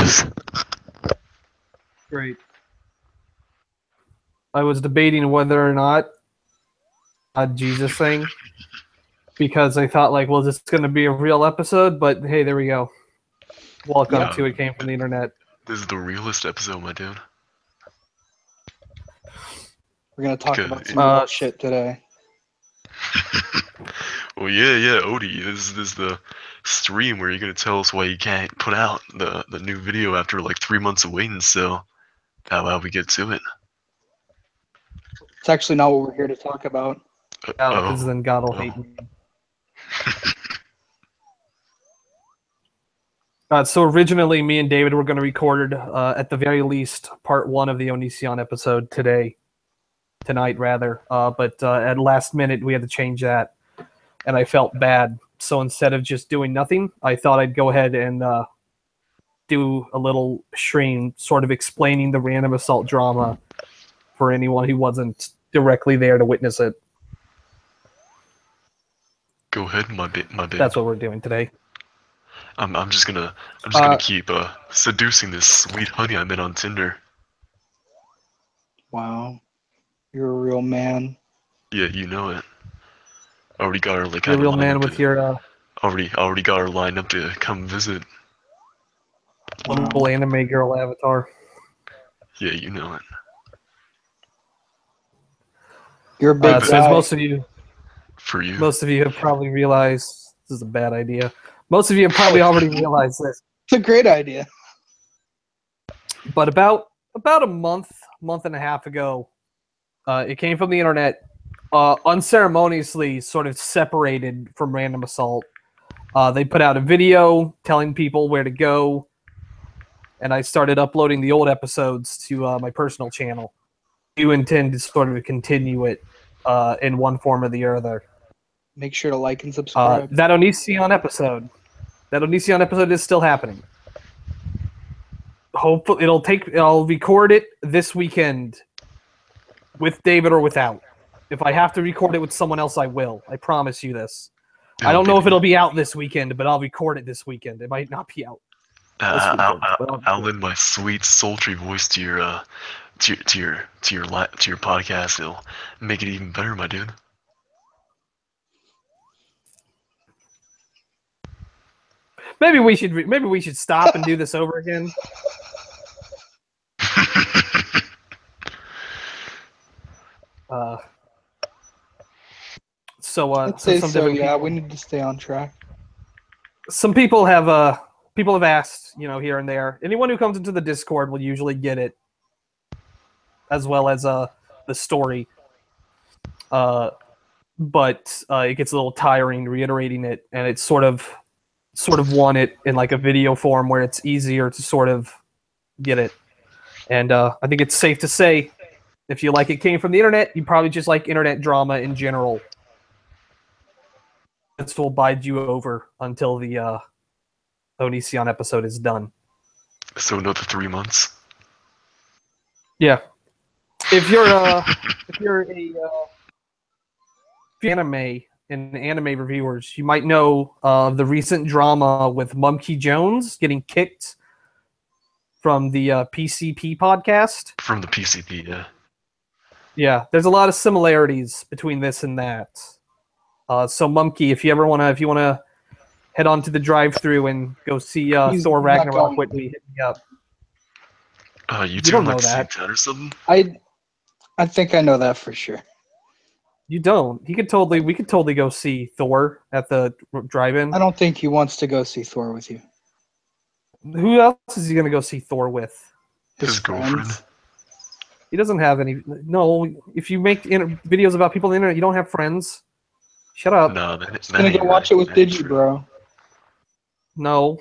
was. Great. I was debating whether or not a Jesus thing, because I thought, like, well, is this going to be a real episode? But hey, there we go. Welcome to It Came From the Internet. This is the realest episode, my dude. We're going to talk about some real shit today. Well, yeah, Odie, this is the stream where you're going to tell us why you can't put out the new video after like 3 months of waiting, so how about we get to it? It's actually not what we're here to talk about. Because then God will hate me. So originally, me and David were going to record, at the very least, part 1 of the Onision episode tonight, but at last minute, we had to change that, and I felt bad. So instead of just doing nothing, I thought I'd go ahead and do a little stream sort of explaining the random assault drama for anyone who wasn't directly there to witness it. Go ahead, my babe. That's what we're doing today. I'm just gonna keep seducing this sweet honey I met on Tinder. Wow, you're a real man. Yeah, you know it. Already got her like. You're a real man with your. Already got her lined up to come visit. Little anime girl avatar. Yeah, you know it. You're a big guy. As most of you. For you. Most of you have probably realized this is a bad idea. Most of you have probably already realized this. It's a great idea. But about a month and a half ago, It Came From the Internet, unceremoniously sort of separated from Random Assault. They put out a video telling people where to go, and I started uploading the old episodes to my personal channel. You intend to sort of continue it in one form or the other. Make sure to like and subscribe. That Onision episode is still happening. Hopefully, I'll record it this weekend with David or without. If I have to record it with someone else, I will. I promise you this. I don't know if it'll be out this weekend, but I'll record it this weekend. It might not be out. I'll lend my sweet, sultry voice to your podcast. It'll make it even better, my dude. Maybe we should stop and do this over again. Yeah, we need to stay on track. Some people have asked, here and there. Anyone who comes into the Discord will usually get it, as well as the story. But it gets a little tiring reiterating it, and it's sort of want it in like a video form where it's easier to sort of get it. And I think it's safe to say, if you like It Came From the Internet, you probably just like internet drama in general. This will bide you over until the Onision episode is done. So another 3 months. Yeah. If you're anime reviewers, you might know the recent drama with Mumkey Jones getting kicked from the PCP podcast. From the PCP, yeah. Yeah, there's a lot of similarities between this and that. So Mumkey, if you wanna head on to the drive-thru and go see Thor Ragnarok with me, hit me up. You don't know like that or something? I think I know that for sure. You don't. We could totally go see Thor at the drive-in. I don't think he wants to go see Thor with you. Who else is he gonna go see Thor with? His girlfriend. He doesn't have any. No, if you make videos about people on the internet, you don't have friends. Shut up. No, he's gonna go watch it with Digibro. No,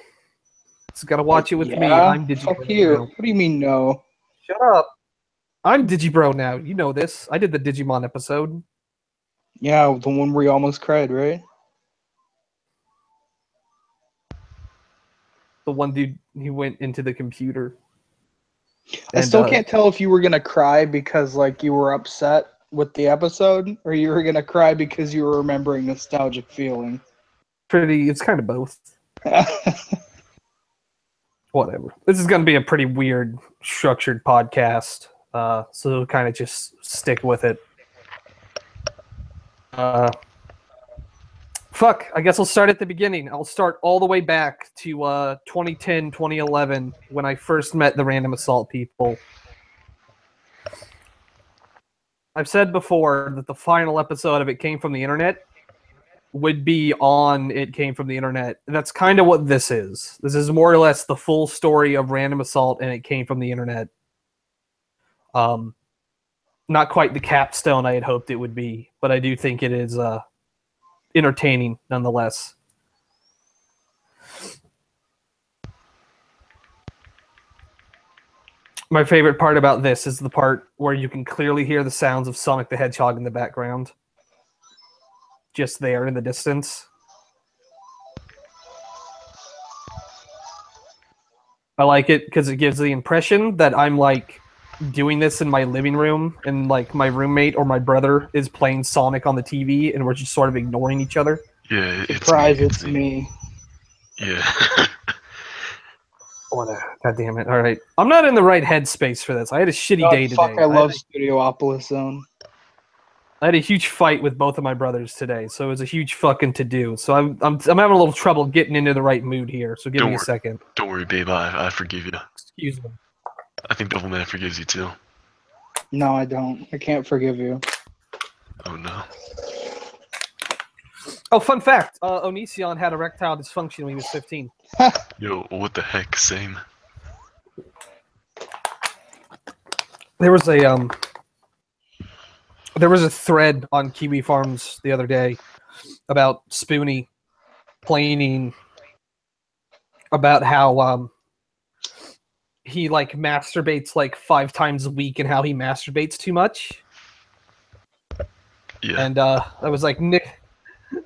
he's gotta watch it with me. I'm Digibro. Fuck you. What do you mean no? Shut up. I'm Digibro now. You know this. I did the Digimon episode. Yeah, the one where you almost cried, right? The one dude, he went into the computer. I still can't tell if you were gonna cry because like you were upset with the episode, or you were gonna cry because you were remembering nostalgic feeling. It's kind of both. whatever. This is going to be a pretty weird, structured podcast, so we'll kind of just stick with it. Fuck, I guess I'll start at the beginning. I'll start all the way back to 2010, 2011, when I first met the Random Assault people. I've said before that the final episode of It Came From the Internet would be on It Came From the Internet. That's kind of what this is. This is more or less the full story of Random Assault and It Came From the Internet. Not quite the capstone I had hoped it would be, but I do think it is entertaining nonetheless. My favorite part about this is the part where you can clearly hear the sounds of Sonic the Hedgehog in the background. Just there in the distance. I like it because it gives the impression that I'm like doing this in my living room and like my roommate or my brother is playing Sonic on the TV and we're just sort of ignoring each other. Yeah, It's me. Yeah. God damn it. All right. I'm not in the right headspace for this. I had a shitty day today. Fuck, I love Studiopolis Zone. I had a huge fight with both of my brothers today, so it was a huge fucking to-do. So I'm having a little trouble getting into the right mood here, so give me a second. Don't worry, babe. I forgive you. Excuse me. I think Doubleman forgives you too. No, I don't. I can't forgive you. Oh no. Oh, fun fact. Onision had erectile dysfunction when he was 15. Yo, what the heck? Same. There was a thread on Kiwi Farms the other day about Spoonie complaining about how he like masturbates like 5 times a week and how he masturbates too much. Yeah. And I was like, nigga,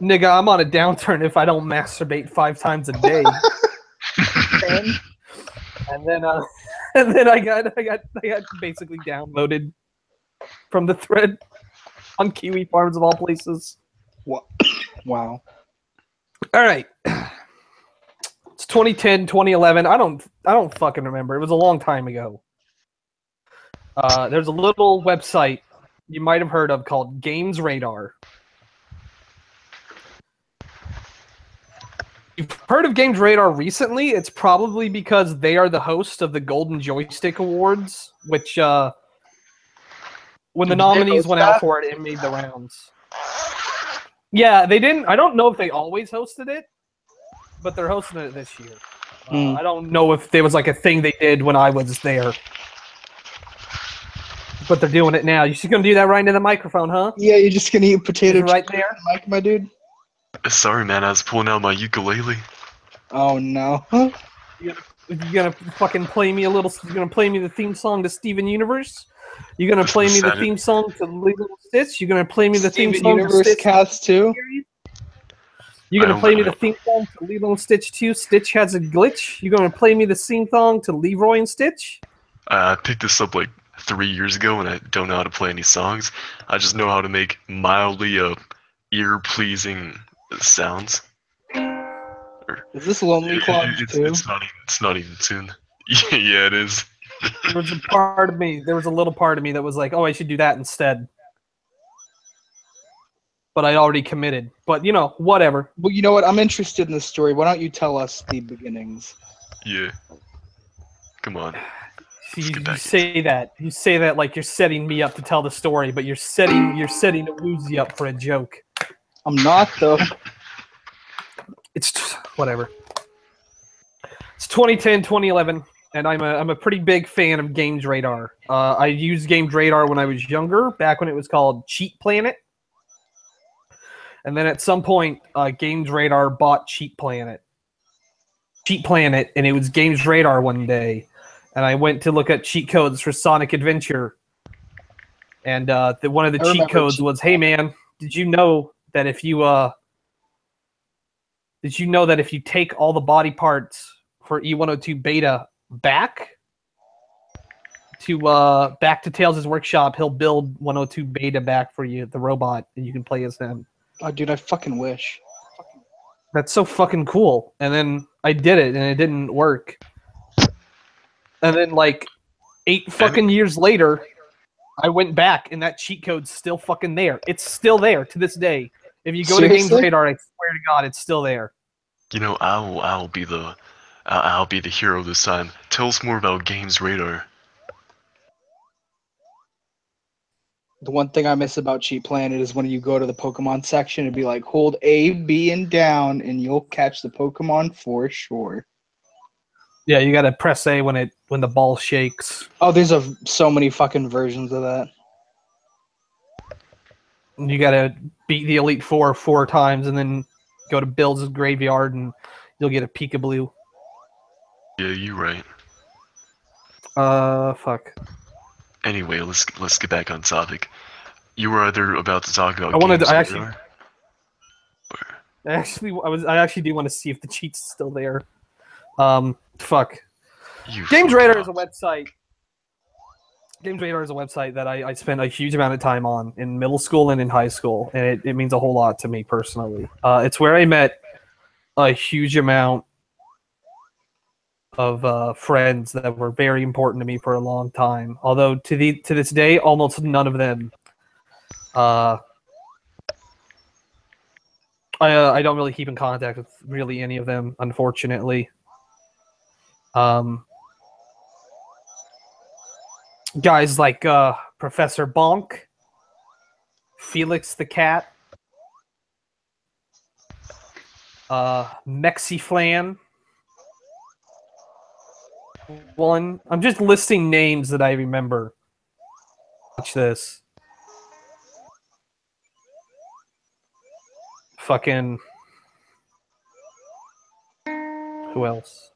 I'm on a downturn if I don't masturbate 5 times a day. and then I got basically downloaded from the thread on Kiwi Farms of all places. Wow. All right. It's 2010, 2011. I don't fucking remember. It was a long time ago. There's a little website you might have heard of called Games Radar. You've heard of Games Radar recently? It's probably because they are the host of the Golden Joystick Awards, which when the nominees went out for it, it made the rounds. Yeah, they didn't. I don't know if they always hosted it, but they're hosting it this year. I don't know if there was like a thing they did when I was there, but they're doing it now. You're just gonna do that right into the microphone, huh? Yeah, you're just gonna eat potato chips right there, Mike, my dude. Sorry, man. I was pulling out my ukulele. Oh no. You gonna fucking play me a little? You gonna play me the theme song to Steven Universe? You gonna play me the theme song to Lilo and Stitch? You gonna play me the theme song to Stitch Cast 2? You gonna play me the theme song to Lilo and Stitch 2? Stitch has a glitch. You gonna play me the theme song to Leroy and Stitch? I picked this up like 3 years ago, and I don't know how to play any songs. I just know how to make mildly ear-pleasing sounds. Is this Lonely Cloud too? It's not even tuned. Yeah, it is. There was a part of me. There was a little part of me that was like, "Oh, I should do that instead." But I already committed. But you know, whatever. Well, you know what? I'm interested in the story. Why don't you tell us the beginnings? Yeah. Come on. You say that like you're setting me up to tell the story, but you're setting the woozy up for a joke. I'm not though. It's whatever. It's 2010, 2011, and I'm a pretty big fan of Games Radar. I used Games Radar when I was younger, back when it was called Cheat Planet. And then at some point, Games Radar bought Cheat Planet, and it was Games Radar one day. And I went to look at cheat codes for Sonic Adventure. And one of the cheat codes was, "Hey man, did you know that if you take all the body parts for E102 Beta back to Tails' workshop, he'll build 102 Beta back for you, the robot, and you can play as him." Oh, dude, I fucking wish. That's so fucking cool. And then I did it, and it didn't work. And then like 8 fucking years later, I went back and that cheat code's still fucking there. It's still there to this day. If you go to Games Radar, I swear to God, it's still there. You know, I'll be the hero this time. Tell us more about Games Radar. The one thing I miss about Cheat Planet is when you go to the Pokemon section, it'd be like, hold A, B, and down, and you'll catch the Pokemon for sure. Yeah, you gotta press A when the ball shakes. Oh, there's so many fucking versions of that. You gotta beat the Elite Four 4 times and then go to Bill's graveyard and you'll get a Peekaboo. Yeah, you're right. Fuck. Anyway, let's get back on topic. You were either about to talk about I actually do want to see if the cheat's still there. Fuck. Games Radar is a website. Games Radar is a website that I spent a huge amount of time on in middle school and in high school, and it means a whole lot to me personally. It's where I met a huge amount of friends that were very important to me for a long time. Although to this day, almost none of them. I don't really keep in contact with really any of them, unfortunately. Guys like Professor Bonk, Felix the Cat, Mexiflan. One. I'm just listing names that I remember. Watch this. Fucking. Who else?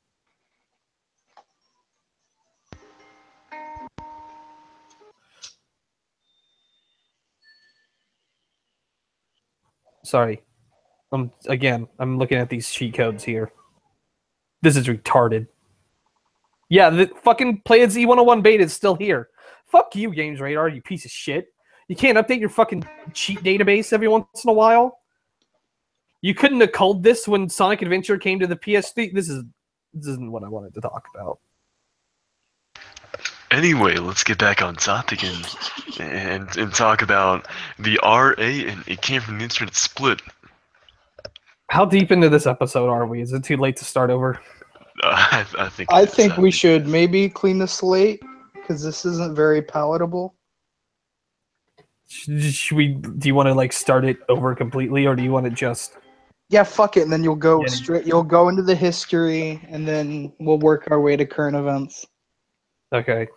Sorry. I'm looking at these cheat codes here. This is retarded. Yeah, the fucking Played Z101 beta is still here. Fuck you, Games Radar, you piece of shit. You can't update your fucking cheat database every once in a while? You couldn't have culled this when Sonic Adventure came to the PS3? This isn't what I wanted to talk about. Anyway, let's get back on topic and talk about the RA and It Came From the Internet split. How deep into this episode are we? Is it too late to start over? I think we should maybe clean the slate because this isn't very palatable. Should we? Do you want to like start it over completely, or do you want to just? Yeah, fuck it, and then you'll go straight. You'll go into the history, and then we'll work our way to current events. Okay.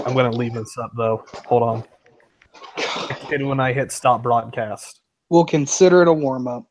I'm gonna leave this up though. Hold on. And when I hit stop broadcast, we'll consider it a warm up.